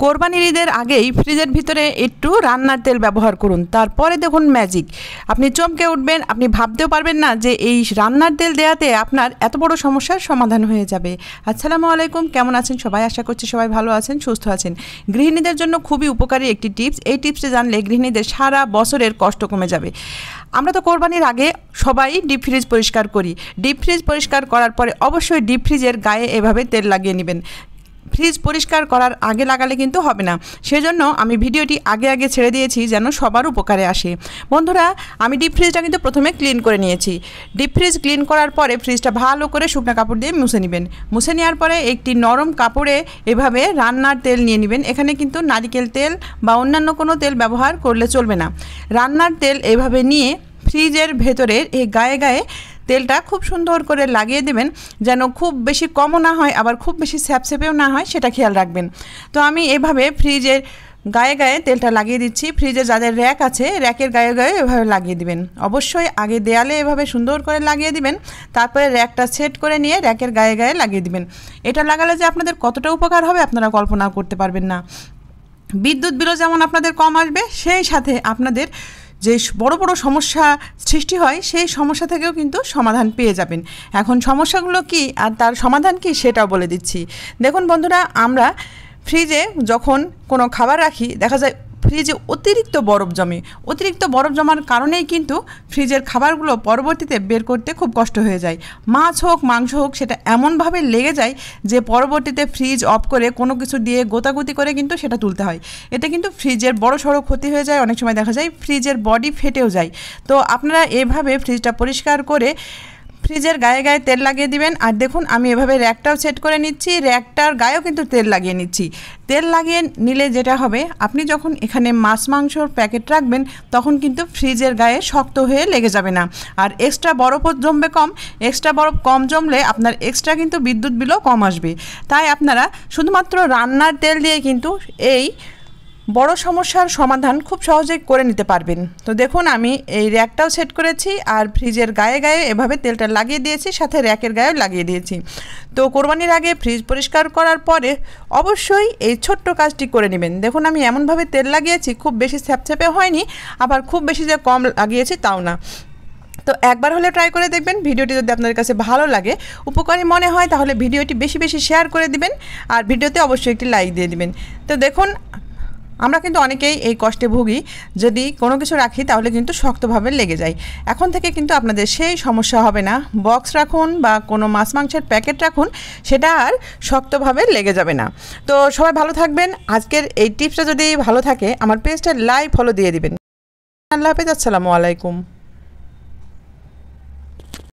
কোরবানির ঈদের আগেই ফ্রিজের ভিতরে একটু রান্নার তেল ব্যবহার করুন, তারপরে দেখুন ম্যাজিক। আপনি চমকে উঠবেন, আপনি ভাবতেও পারবেন না যে এই রান্নার তেল দেওয়াতে আপনার এত বড় সমস্যার সমাধান হয়ে যাবে। আসসালামু আলাইকুম, কেমন আছেন সবাই? আশা করছি সবাই ভালো আছেন, সুস্থ আছেন। গৃহিণীদের জন্য খুবই উপকারী একটি টিপস। এই টিপসটি জানলে গৃহিণীদের সারা বছরের কষ্ট কমে যাবে। আমরা তো কোরবানির আগে সবাই ডিপ ফ্রিজ পরিষ্কার করি। ডিপ ফ্রিজ পরিষ্কার করার পরে অবশ্যই ডিপ ফ্রিজের গায়ে এভাবে তেল লাগিয়ে নেবেন। ফ্রিজ পরিষ্কার করার আগে লাগালে কিন্তু হবে না, সেজন্য আমি ভিডিওটি আগে ছেড়ে দিয়েছি যেন সবার উপকারে আসে। বন্ধুরা, আমি ডিপ ফ্রিজটা কিন্তু প্রথমে ক্লিন করে নিয়েছি। ডিপ ফ্রিজ ক্লিন করার পরে ফ্রিজটা ভালো করে শুকনো কাপড় দিয়ে মুছে নেবেন। মুছে নেওয়ার পরে একটি নরম কাপড়ে এভাবে রান্নার তেল নিয়ে নেবেন। এখানে কিন্তু নারিকেল তেল বা অন্যান্য কোনো তেল ব্যবহার করলে চলবে না। রান্নার তেল এভাবে নিয়ে ফ্রিজের ভেতরের এই গায়ে তেলটা খুব সুন্দর করে লাগিয়ে দেবেন, যেন খুব বেশি কমও না হয় আবার খুব বেশি স্যাপস্যাপেও না হয়, সেটা খেয়াল রাখবেন। তো আমি এভাবে ফ্রিজের গায়ে তেলটা লাগিয়ে দিচ্ছি। ফ্রিজে যাদের র্যাক আছে, র্যাকের গায়ে এভাবে লাগিয়ে দিবেন। অবশ্যই আগে দেয়ালে এভাবে সুন্দর করে লাগিয়ে দিবেন, তারপরে র্যাকটা সেট করে নিয়ে র্যাকের গায়ে লাগিয়ে দিবেন। এটা লাগালে যে আপনাদের কতটা উপকার হবে আপনারা কল্পনা করতে পারবেন না। বিদ্যুৎ বিলও যেমন আপনাদের কম আসবে, সেই সাথে আপনাদের যে বড় সমস্যা সৃষ্টি হয় সেই সমস্যা থেকেও কিন্তু সমাধান পেয়ে যাবেন। এখন সমস্যাগুলো কি আর তার সমাধান কি সেটাও বলে দিচ্ছি। দেখুন বন্ধুরা, আমরা ফ্রিজে যখন কোনো খাবার রাখি, দেখা যায় ফ্রিজে অতিরিক্ত বরফ জমে। অতিরিক্ত বরফ জমার কারণেই কিন্তু ফ্রিজের খাবারগুলো পরবর্তীতে বের করতে খুব কষ্ট হয়ে যায়। মাছ হোক মাংস হোক, সেটা এমনভাবে লেগে যায় যে পরবর্তীতে ফ্রিজ অফ করে কোনো কিছু দিয়ে গোতাগুতি করে কিন্তু সেটা তুলতে হয়। এটা কিন্তু ফ্রিজের বড়সড় ক্ষতি হয়ে যায়। অনেক সময় দেখা যায় ফ্রিজের বডি ফেটেও যায়। তো আপনারা এভাবে ফ্রিজটা পরিষ্কার করে ফ্রিজের গায়ে তেল লাগিয়ে দিবেন। আর দেখুন, আমি এভাবে র্যাকটাও সেট করে নিচ্ছি, র্যাকটার গায়েও কিন্তু তেল লাগিয়ে নিচ্ছি। তেল লাগিয়ে নিলে যেটা হবে, আপনি যখন এখানে মাছ মাংসর প্যাকেট রাখবেন তখন কিন্তু ফ্রিজের গায়ে শক্ত হয়ে লেগে যাবে না। আর এক্সট্রা বরফও জমবে কম। এক্সট্রা বরফ কম জমলে আপনার এক্সট্রা কিন্তু বিদ্যুৎ বিলও কম আসবে। তাই আপনারা শুধুমাত্র রান্নার তেল দিয়ে কিন্তু এই বড় সমস্যার সমাধান খুব সহজেই করে নিতে পারবেন। তো দেখুন, আমি এই র্যাকটাও সেট করেছি আর ফ্রিজের গায়ে এভাবে তেলটা লাগিয়ে দিয়েছি, সাথে র্যাকের গায়েও লাগিয়ে দিয়েছি। তো কোরবানির আগে ফ্রিজ পরিষ্কার করার পরে অবশ্যই এই ছোট্ট কাজটি করে নেবেন। দেখুন, আমি এমনভাবে তেল লাগিয়েছি, খুব বেশি স্যাপস্যাপে হয়নি, আবার খুব বেশি যে কম লাগিয়েছি তাও না। তো একবার হলে ট্রাই করে দেখবেন। ভিডিওটি যদি আপনাদের কাছে ভালো লাগে, উপকারী মনে হয়, তাহলে ভিডিওটি বেশি শেয়ার করে দিবেন আর ভিডিওতে অবশ্যই একটি লাইক দিয়ে দিবেন। তো দেখুন, আমরা কিন্তু অনেকেই এই কষ্টে ভুগি। যদি কোনো কিছু রাখি তাহলে কিন্তু শক্তভাবে লেগে যায়। এখন থেকে কিন্তু আপনাদের সেই সমস্যা হবে না। বক্স রাখুন বা কোনো মাছ মাংসের প্যাকেট রাখুন, সেটা আর শক্তভাবে লেগে যাবে না। তো সবাই ভালো থাকবেন। আজকের এই টিপসটা যদি ভালো থাকে, আমার পেজটা লাইক ফলো দিয়ে দিবেন। আল্লাহ হাফেজ, আসসালামু আলাইকুম।